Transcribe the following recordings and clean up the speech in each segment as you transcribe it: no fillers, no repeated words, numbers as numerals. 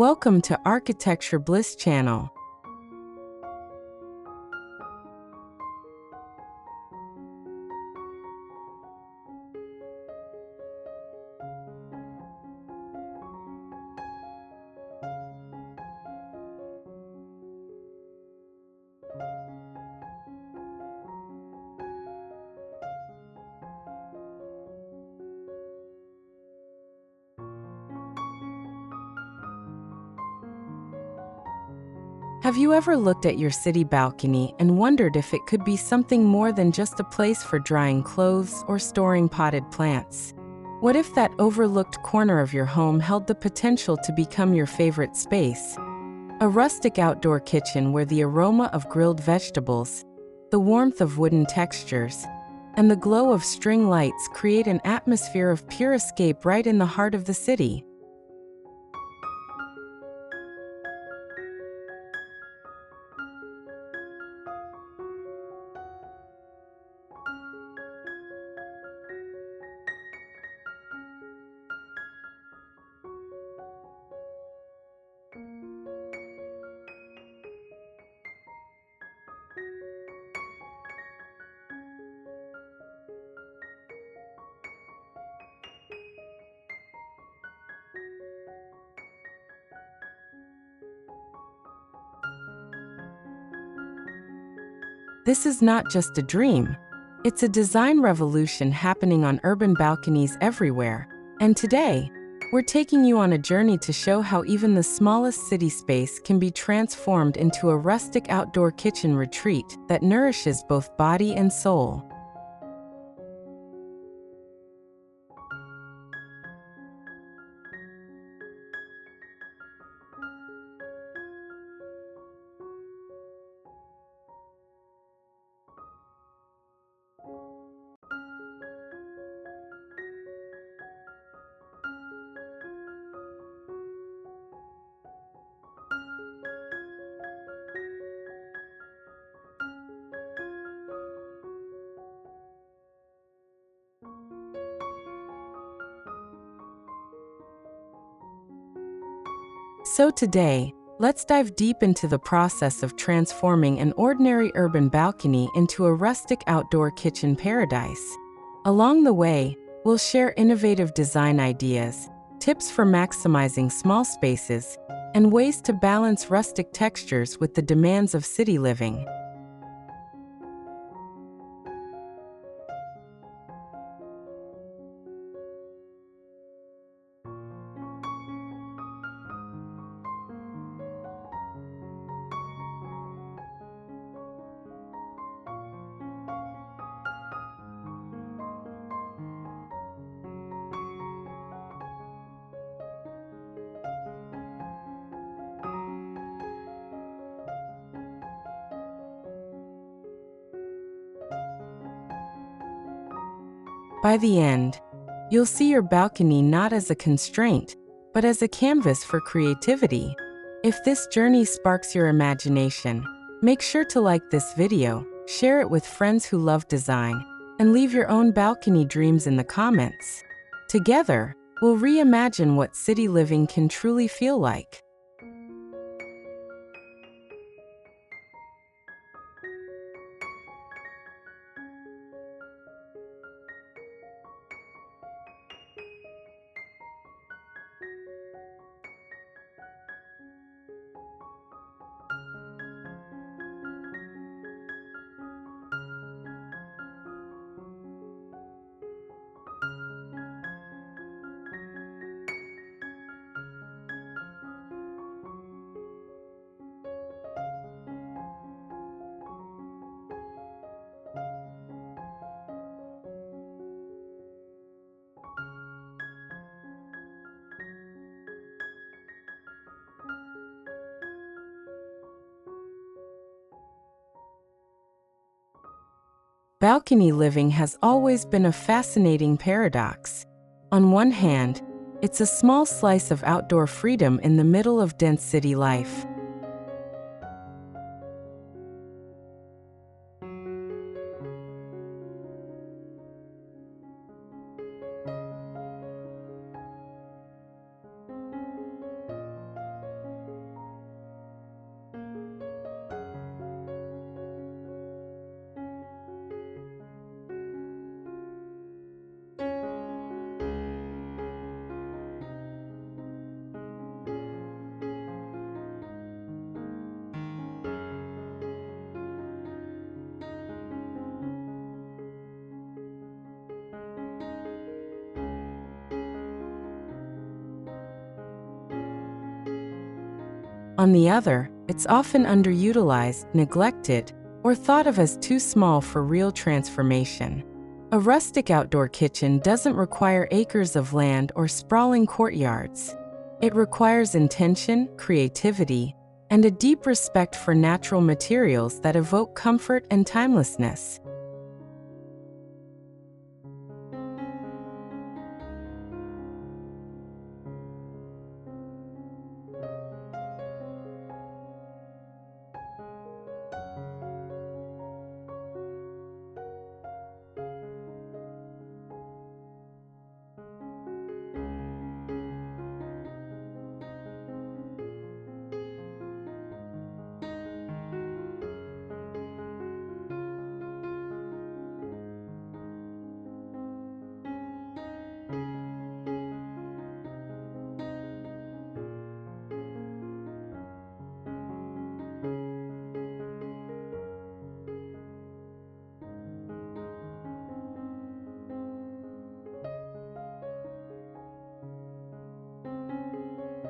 Welcome to Architecture Bliss channel. Have you ever looked at your city balcony and wondered if it could be something more than just a place for drying clothes or storing potted plants? What if that overlooked corner of your home held the potential to become your favorite space? A rustic outdoor kitchen where the aroma of grilled vegetables, the warmth of wooden textures, and the glow of string lights create an atmosphere of pure escape right in the heart of the city. This is not just a dream. It's a design revolution happening on urban balconies everywhere. And today, we're taking you on a journey to show how even the smallest city space can be transformed into a rustic outdoor kitchen retreat that nourishes both body and soul. So today, let's dive deep into the process of transforming an ordinary urban balcony into a rustic outdoor kitchen paradise. Along the way, we'll share innovative design ideas, tips for maximizing small spaces, and ways to balance rustic textures with the demands of city living. By the end, you'll see your balcony not as a constraint, but as a canvas for creativity. If this journey sparks your imagination, make sure to like this video, share it with friends who love design, and leave your own balcony dreams in the comments. Together, we'll reimagine what city living can truly feel like. Balcony living has always been a fascinating paradox. On one hand, it's a small slice of outdoor freedom in the middle of dense city life. On the other, it's often underutilized, neglected, or thought of as too small for real transformation. A rustic outdoor kitchen doesn't require acres of land or sprawling courtyards. It requires intention, creativity, and a deep respect for natural materials that evoke comfort and timelessness.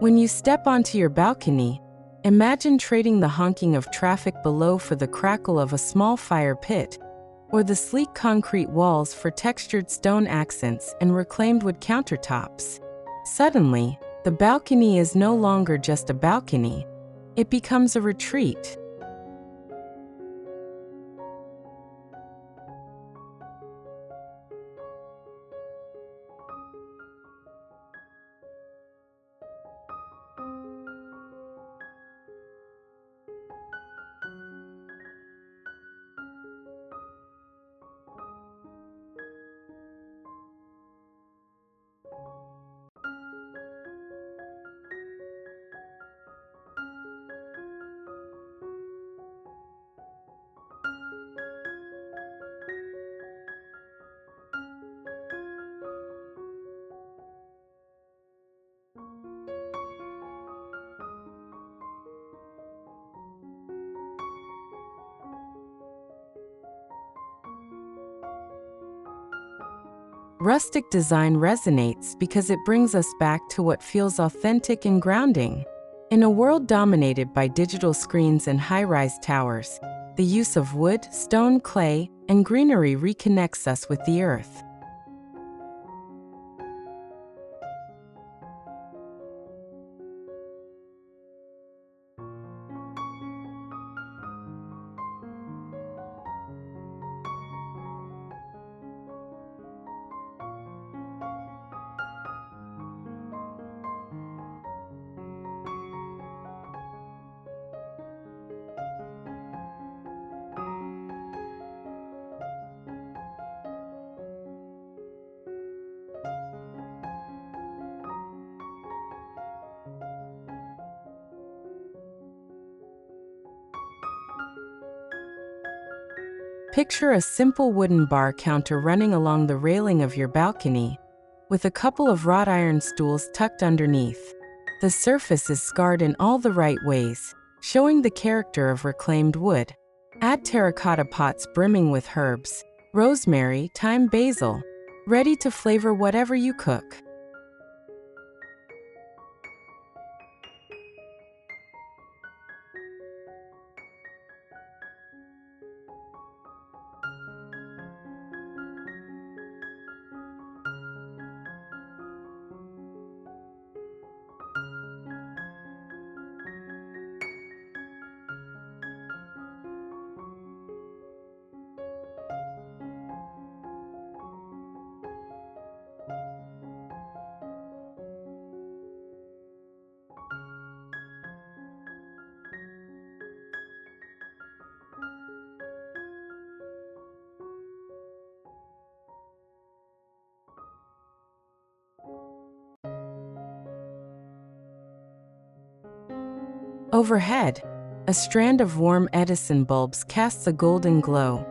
When you step onto your balcony, imagine trading the honking of traffic below for the crackle of a small fire pit, or the sleek concrete walls for textured stone accents and reclaimed wood countertops. Suddenly, the balcony is no longer just a balcony, it becomes a retreat. Rustic design resonates because it brings us back to what feels authentic and grounding. In a world dominated by digital screens and high-rise towers, the use of wood, stone, clay, and greenery reconnects us with the earth. Picture a simple wooden bar counter running along the railing of your balcony, with a couple of wrought iron stools tucked underneath. The surface is scarred in all the right ways, showing the character of reclaimed wood. Add terracotta pots brimming with herbs, rosemary, thyme, basil, ready to flavor whatever you cook. Overhead, a strand of warm Edison bulbs casts a golden glow,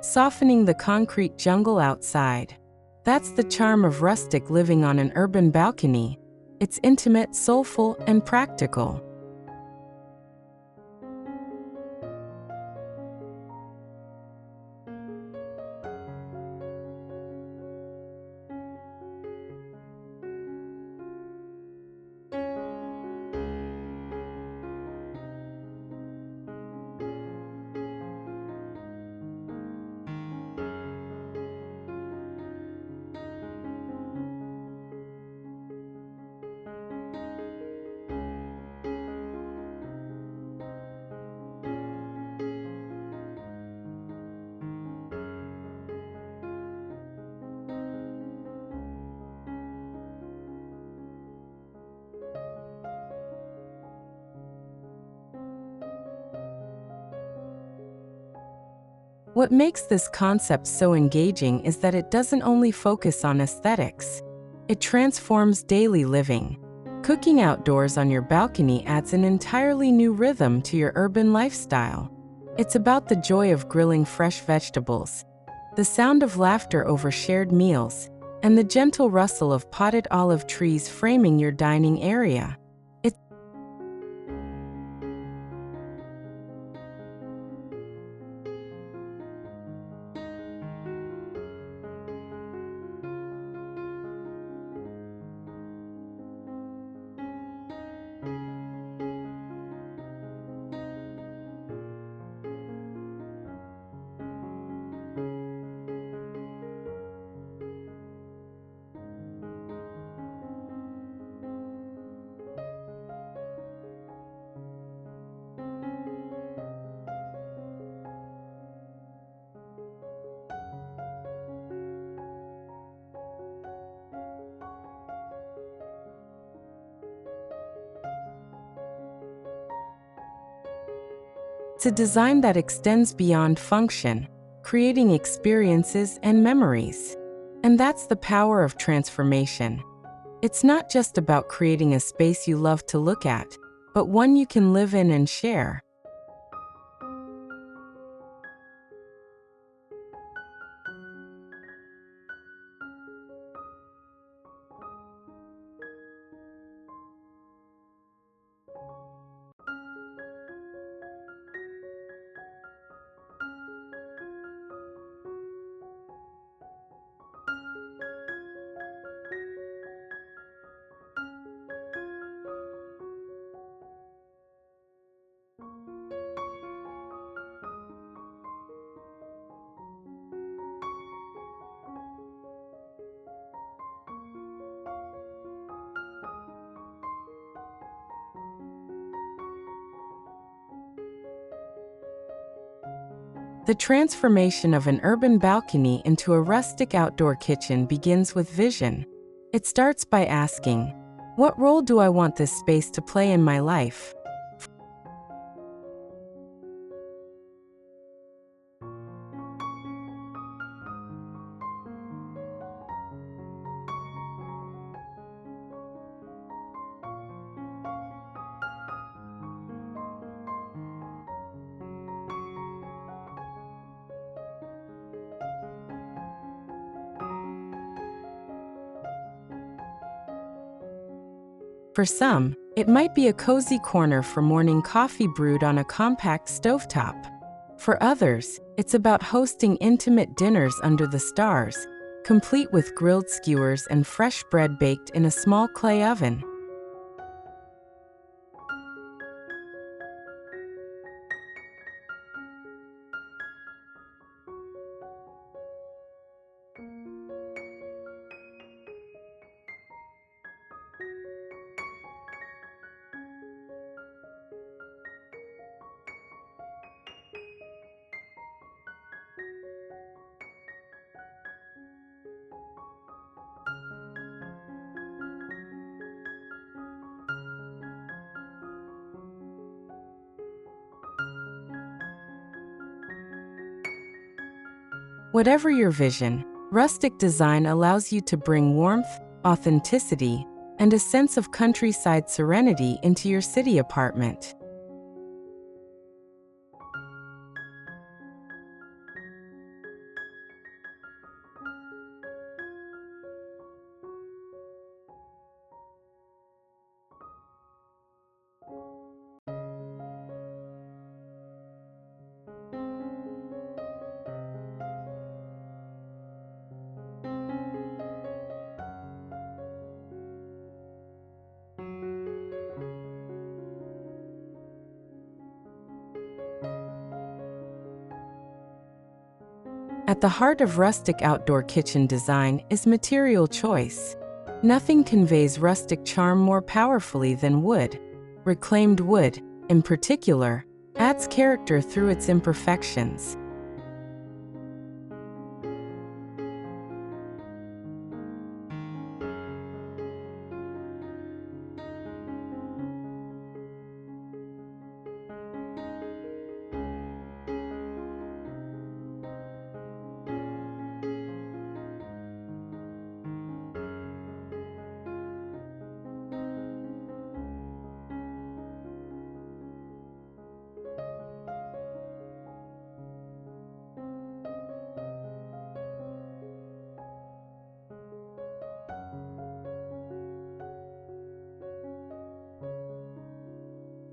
softening the concrete jungle outside. That's the charm of rustic living on an urban balcony. It's intimate, soulful, and practical. What makes this concept so engaging is that it doesn't only focus on aesthetics. It transforms daily living. Cooking outdoors on your balcony adds an entirely new rhythm to your urban lifestyle. It's about the joy of grilling fresh vegetables, the sound of laughter over shared meals, and the gentle rustle of potted olive trees framing your dining area. It's a design that extends beyond function, creating experiences and memories. And that's the power of transformation. It's not just about creating a space you love to look at, but one you can live in and share. The transformation of an urban balcony into a rustic outdoor kitchen begins with vision. It starts by asking, what role do I want this space to play in my life? For some, it might be a cozy corner for morning coffee brewed on a compact stovetop. For others, it's about hosting intimate dinners under the stars, complete with grilled skewers and fresh bread baked in a small clay oven. Whatever your vision, rustic design allows you to bring warmth, authenticity, and a sense of countryside serenity into your city apartment. At the heart of rustic outdoor kitchen design is material choice. Nothing conveys rustic charm more powerfully than wood. Reclaimed wood, in particular, adds character through its imperfections.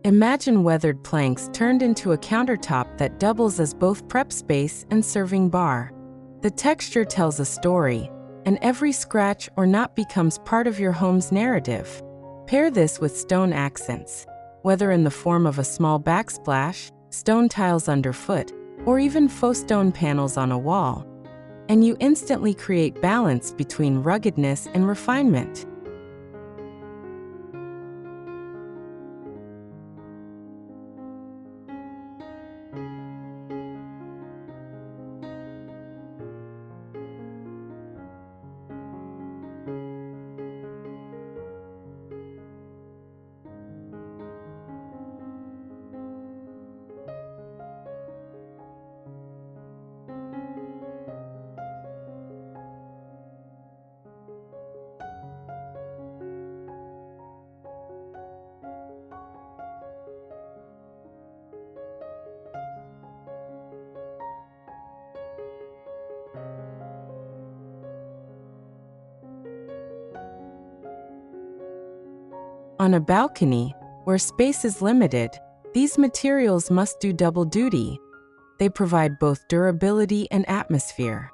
Imagine weathered planks turned into a countertop that doubles as both prep space and serving bar. The texture tells a story, and every scratch or knot becomes part of your home's narrative. Pair this with stone accents, whether in the form of a small backsplash, stone tiles underfoot, or even faux stone panels on a wall, and you instantly create balance between ruggedness and refinement. On a balcony, where space is limited, these materials must do double duty. They provide both durability and atmosphere.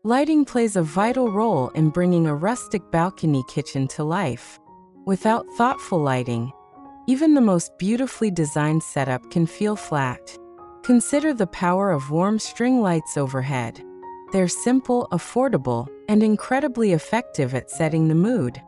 Lighting plays a vital role in bringing a rustic balcony kitchen to life. Without thoughtful lighting, even the most beautifully designed setup can feel flat. Consider the power of warm string lights overhead. They're simple, affordable, and incredibly effective at setting the mood.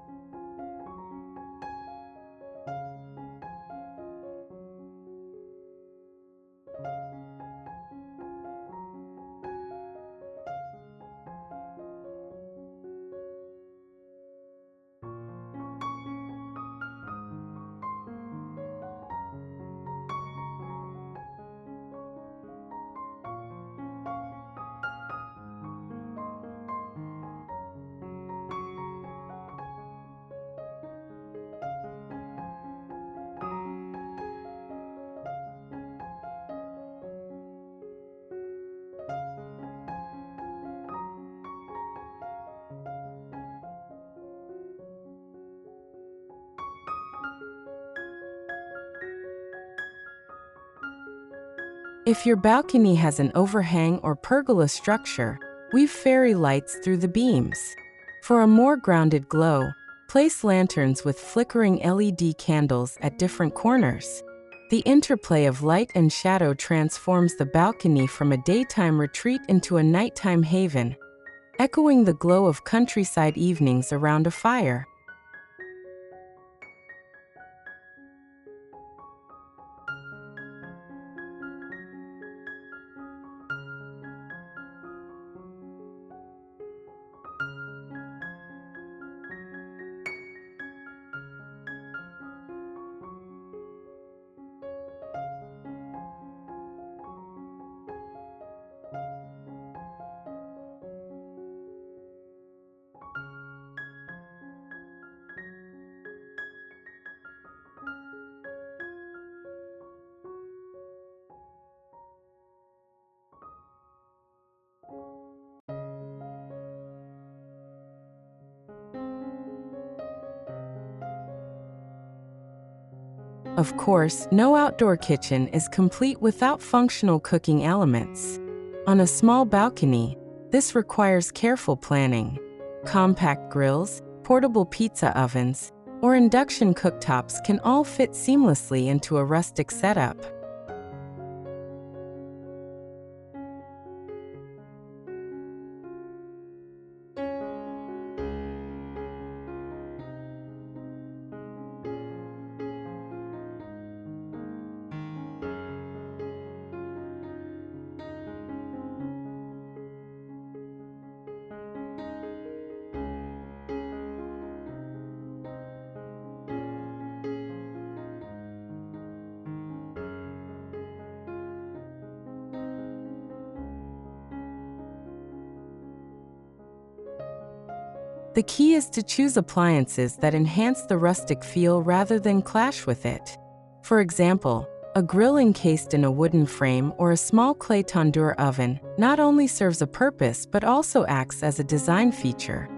If your balcony has an overhang or pergola structure, weave fairy lights through the beams. For a more grounded glow, place lanterns with flickering LED candles at different corners. The interplay of light and shadow transforms the balcony from a daytime retreat into a nighttime haven, echoing the glow of countryside evenings around a fire. Of course, no outdoor kitchen is complete without functional cooking elements. On a small balcony, this requires careful planning. Compact grills, portable pizza ovens, or induction cooktops can all fit seamlessly into a rustic setup. The key is to choose appliances that enhance the rustic feel rather than clash with it. For example, a grill encased in a wooden frame or a small clay tandoor oven not only serves a purpose but also acts as a design feature.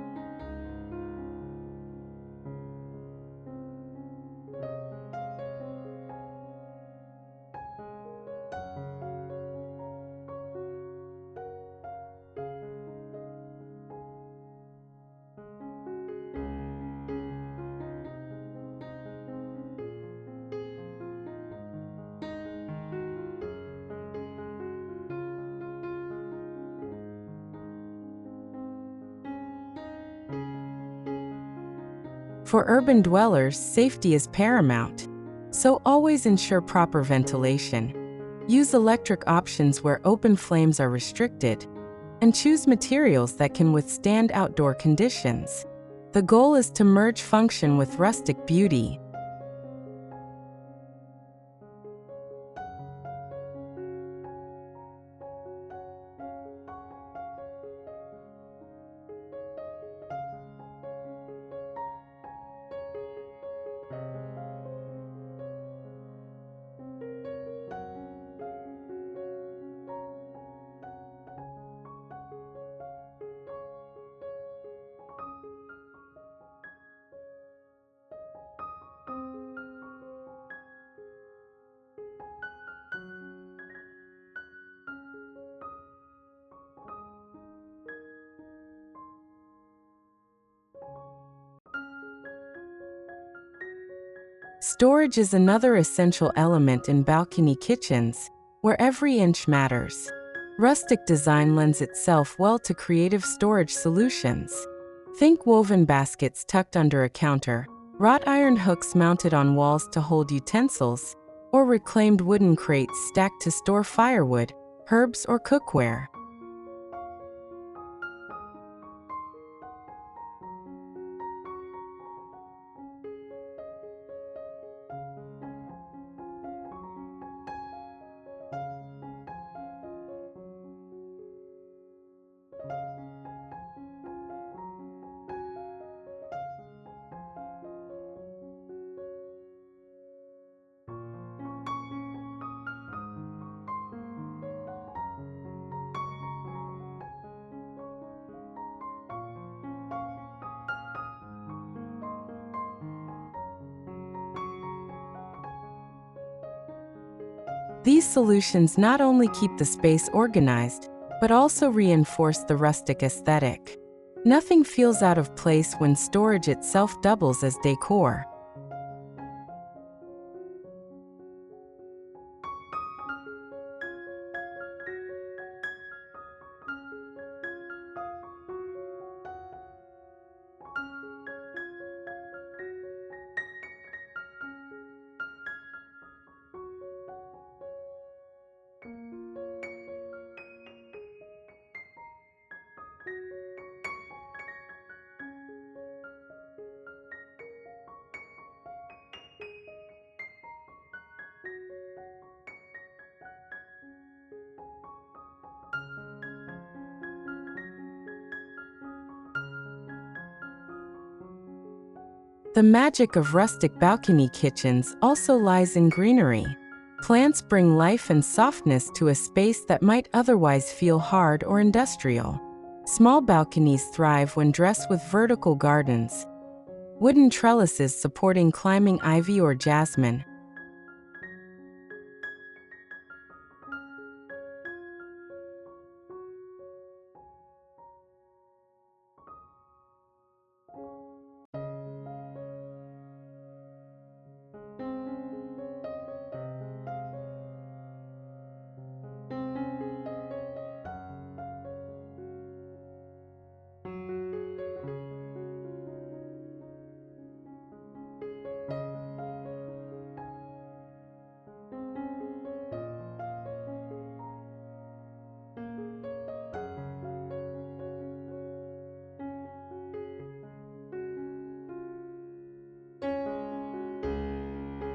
For urban dwellers, safety is paramount, so always ensure proper ventilation. Use electric options where open flames are restricted, and choose materials that can withstand outdoor conditions. The goal is to merge function with rustic beauty. Storage is another essential element in balcony kitchens, where every inch matters. Rustic design lends itself well to creative storage solutions. Think woven baskets tucked under a counter, wrought iron hooks mounted on walls to hold utensils, or reclaimed wooden crates stacked to store firewood, herbs, or cookware. These solutions not only keep the space organized, but also reinforce the rustic aesthetic. Nothing feels out of place when storage itself doubles as decor. The magic of rustic balcony kitchens also lies in greenery. Plants bring life and softness to a space that might otherwise feel hard or industrial. Small balconies thrive when dressed with vertical gardens, wooden trellises supporting climbing ivy or jasmine.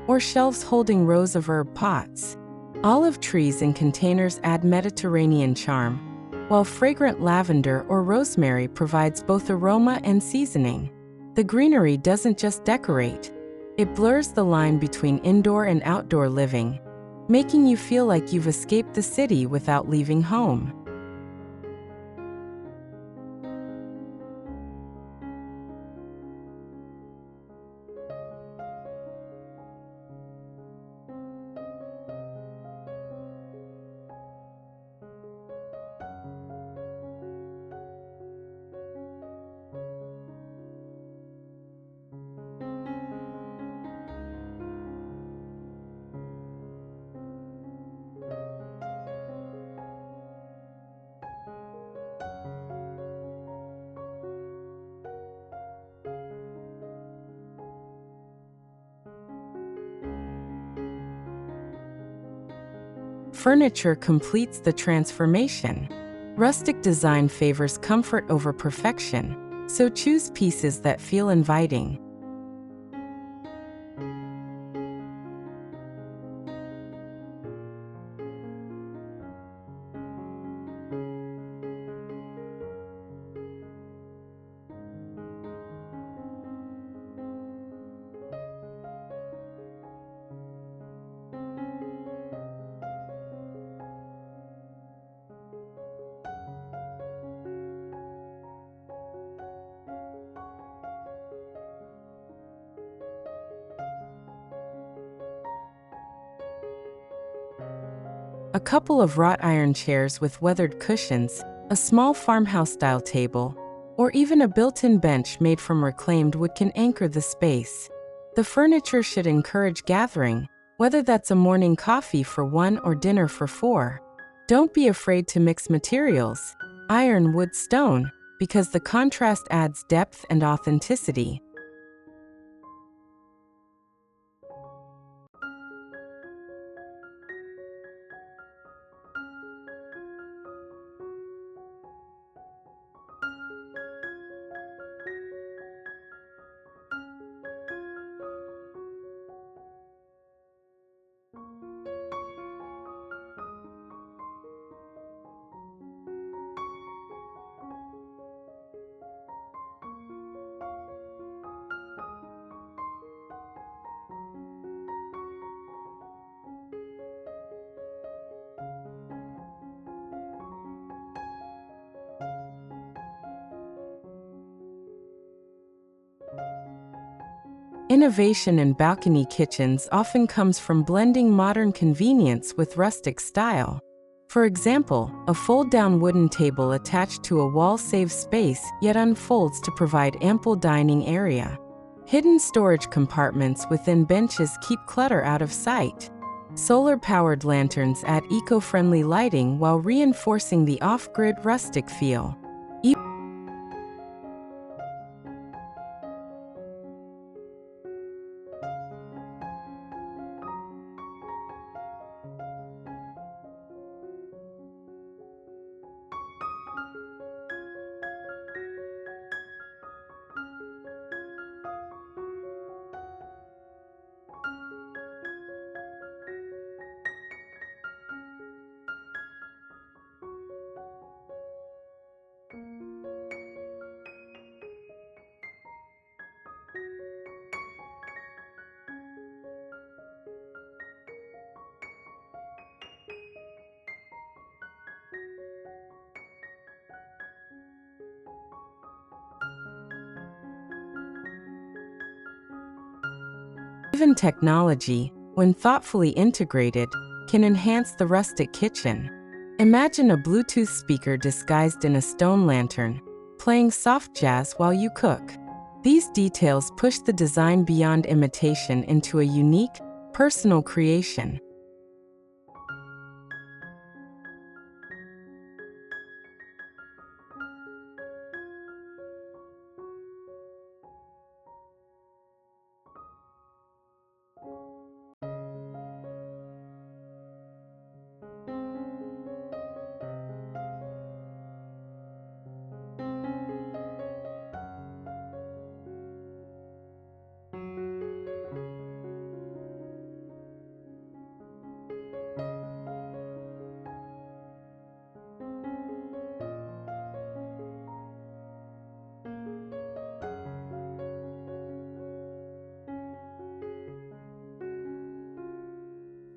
Or shelves holding rows of herb pots. Olive trees in containers add Mediterranean charm, while fragrant lavender or rosemary provides both aroma and seasoning. The greenery doesn't just decorate, it blurs the line between indoor and outdoor living, making you feel like you've escaped the city without leaving home. Furniture completes the transformation. Rustic design favors comfort over perfection, so choose pieces that feel inviting. A couple of wrought iron chairs with weathered cushions, a small farmhouse-style table, or even a built-in bench made from reclaimed wood can anchor the space. The furniture should encourage gathering, whether that's a morning coffee for one or dinner for four. Don't be afraid to mix materials, iron, wood, stone, because the contrast adds depth and authenticity. Innovation in balcony kitchens often comes from blending modern convenience with rustic style. For example, a fold-down wooden table attached to a wall saves space yet unfolds to provide ample dining area. Hidden storage compartments within benches keep clutter out of sight. Solar-powered lanterns add eco-friendly lighting while reinforcing the off-grid rustic feel. Even technology, when thoughtfully integrated, can enhance the rustic kitchen. Imagine a Bluetooth speaker disguised in a stone lantern, playing soft jazz while you cook. These details push the design beyond imitation into a unique, personal creation.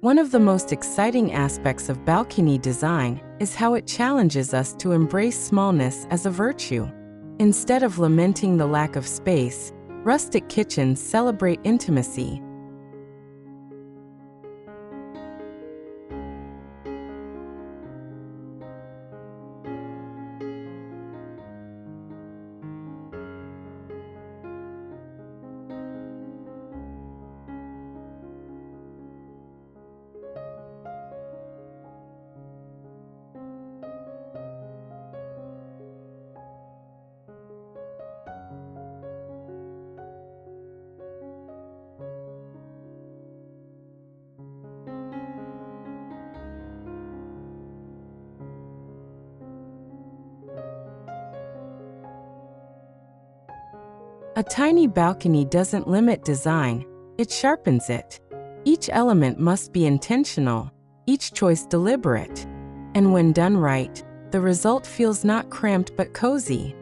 One of the most exciting aspects of balcony design is how it challenges us to embrace smallness as a virtue. Instead of lamenting the lack of space, rustic kitchens celebrate intimacy. A tiny balcony doesn't limit design, it sharpens it. Each element must be intentional, each choice deliberate. And when done right, the result feels not cramped but cozy.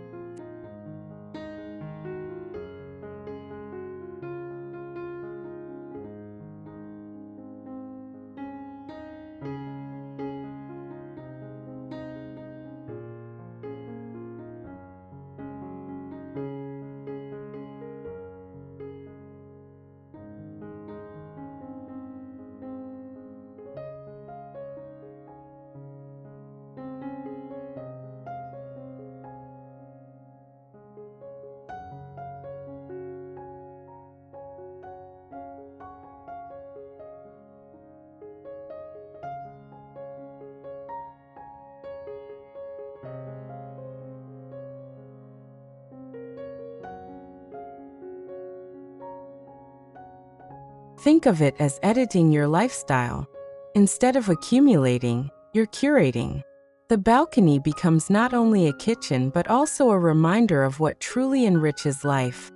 Think of it as editing your lifestyle. Instead of accumulating, you're curating. The balcony becomes not only a kitchen but also a reminder of what truly enriches life: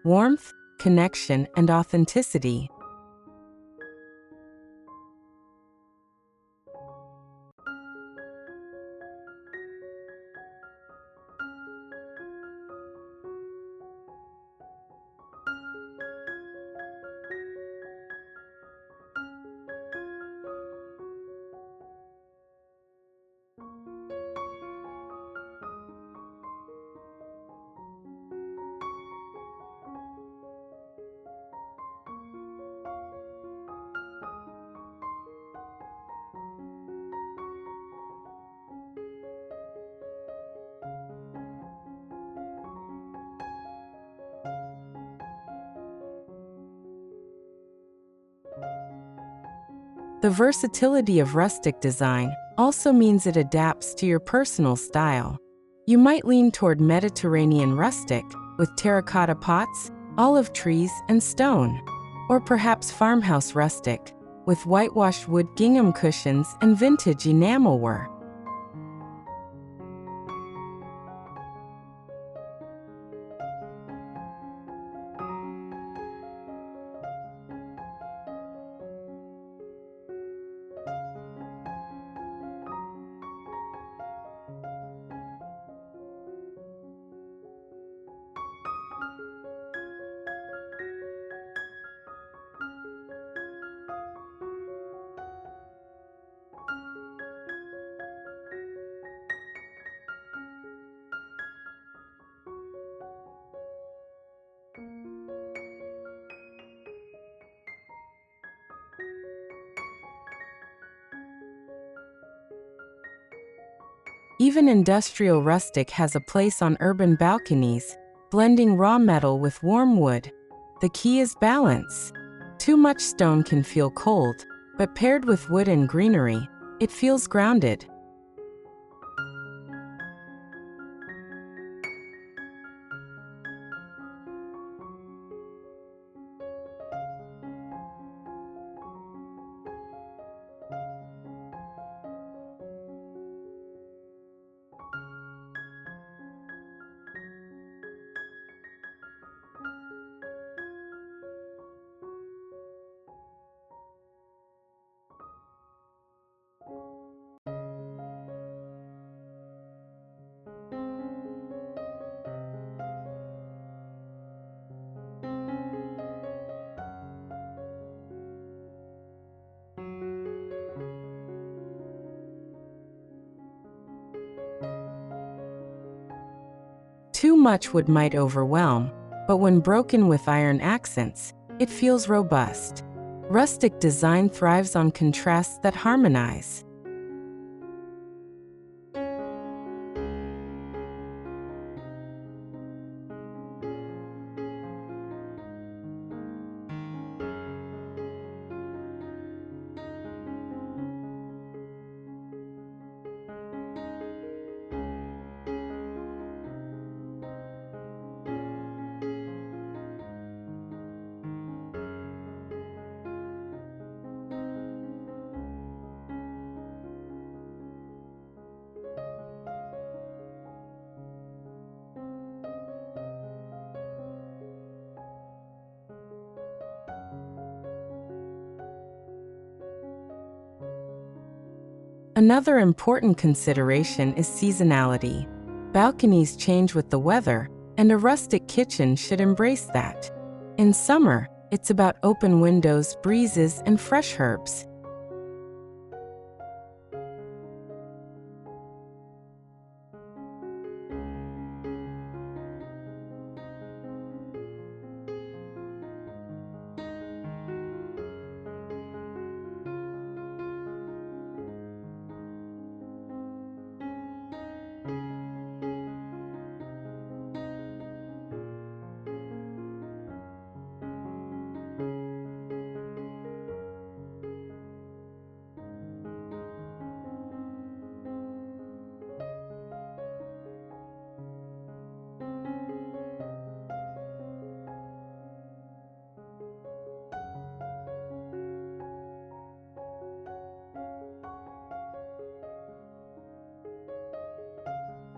warmth, connection, and authenticity. The versatility of rustic design also means it adapts to your personal style. You might lean toward Mediterranean rustic with terracotta pots, olive trees, and stone, or perhaps farmhouse rustic with whitewashed wood gingham cushions and vintage enamelware. Even industrial rustic has a place on urban balconies, blending raw metal with warm wood. The key is balance. Too much stone can feel cold, but paired with wood and greenery, it feels grounded. Too much wood might overwhelm, but when broken with iron accents, it feels robust. Rustic design thrives on contrasts that harmonize. Another important consideration is seasonality. Balconies change with the weather, and a rustic kitchen should embrace that. In summer, it's about open windows, breezes, and fresh herbs.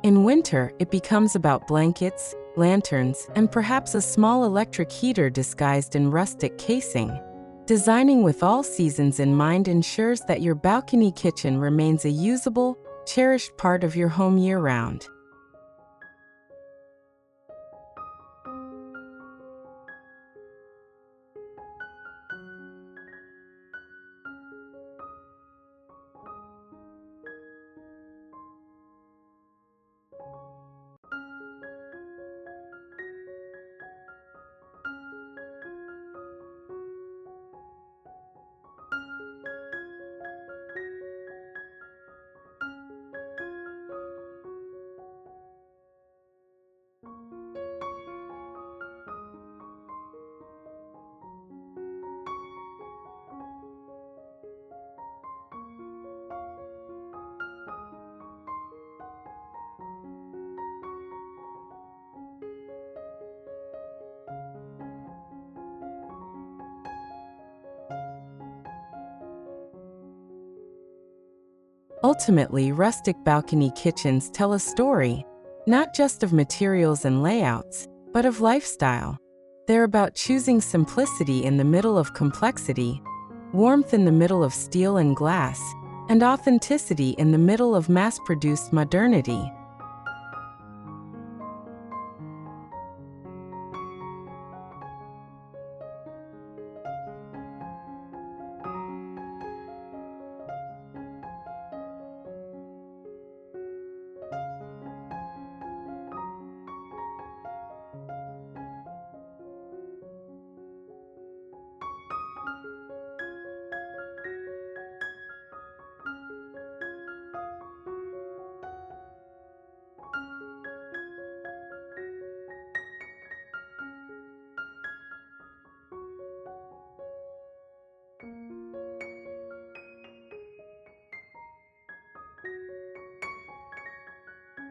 In winter, it becomes about blankets, lanterns, and perhaps a small electric heater disguised in rustic casing. Designing with all seasons in mind ensures that your balcony kitchen remains a usable, cherished part of your home year-round. Ultimately, rustic balcony kitchens tell a story, not just of materials and layouts, but of lifestyle. They're about choosing simplicity in the middle of complexity, warmth in the middle of steel and glass, and authenticity in the middle of mass-produced modernity.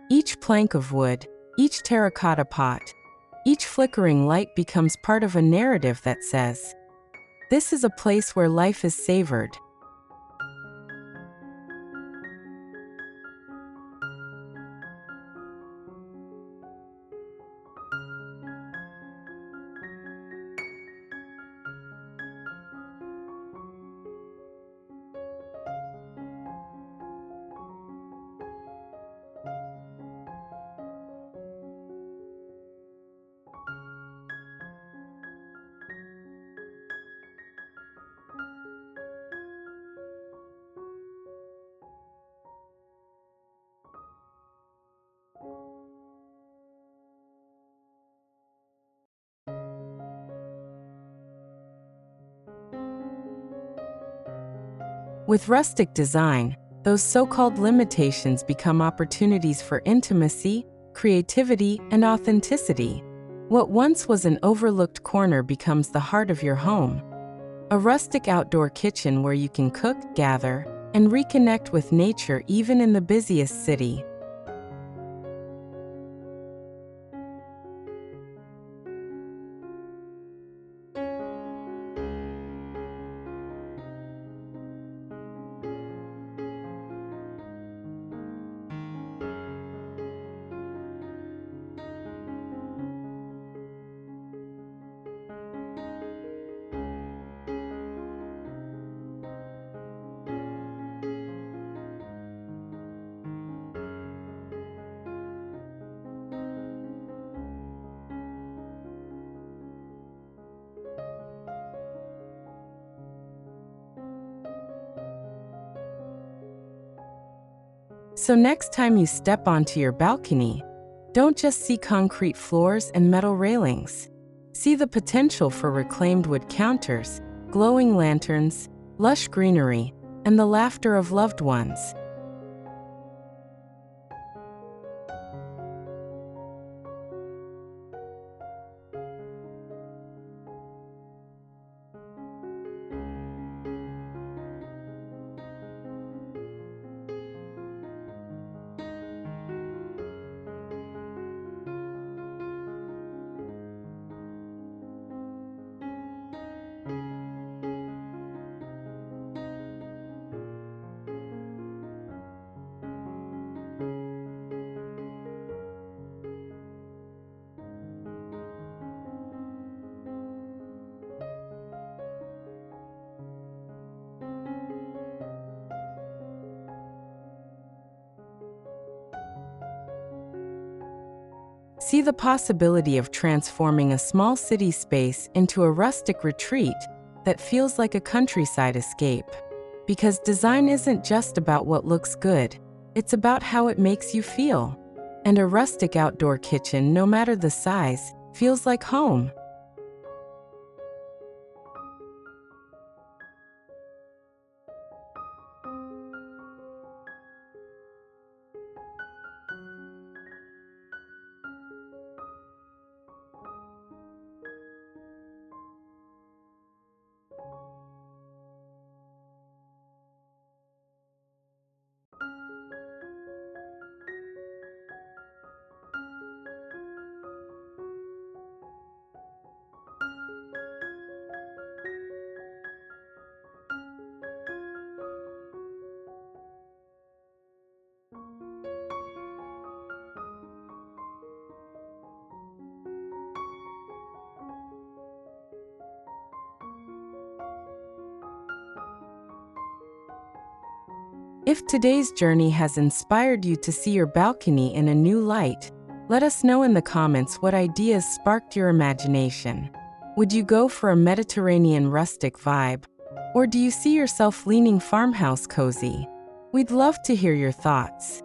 Each plank of wood, each terracotta pot, each flickering light becomes part of a narrative that says, "This is a place where life is savored." With rustic design, those so-called limitations become opportunities for intimacy, creativity, and authenticity. What once was an overlooked corner becomes the heart of your home. A rustic outdoor kitchen where you can cook, gather, and reconnect with nature even in the busiest city. So next time you step onto your balcony, don't just see concrete floors and metal railings. See the potential for reclaimed wood counters, glowing lanterns, lush greenery, and the laughter of loved ones. See the possibility of transforming a small city space into a rustic retreat that feels like a countryside escape. Because design isn't just about what looks good, it's about how it makes you feel. And a rustic outdoor kitchen, no matter the size, feels like home. If today's journey has inspired you to see your balcony in a new light, let us know in the comments what ideas sparked your imagination. Would you go for a Mediterranean rustic vibe? Or do you see yourself leaning farmhouse cozy? We'd love to hear your thoughts.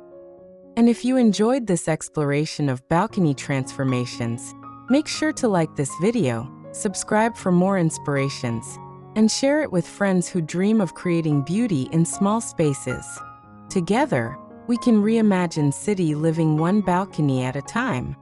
And if you enjoyed this exploration of balcony transformations, make sure to like this video, subscribe for more inspirations, and share it with friends who dream of creating beauty in small spaces. Together, we can reimagine city living one balcony at a time.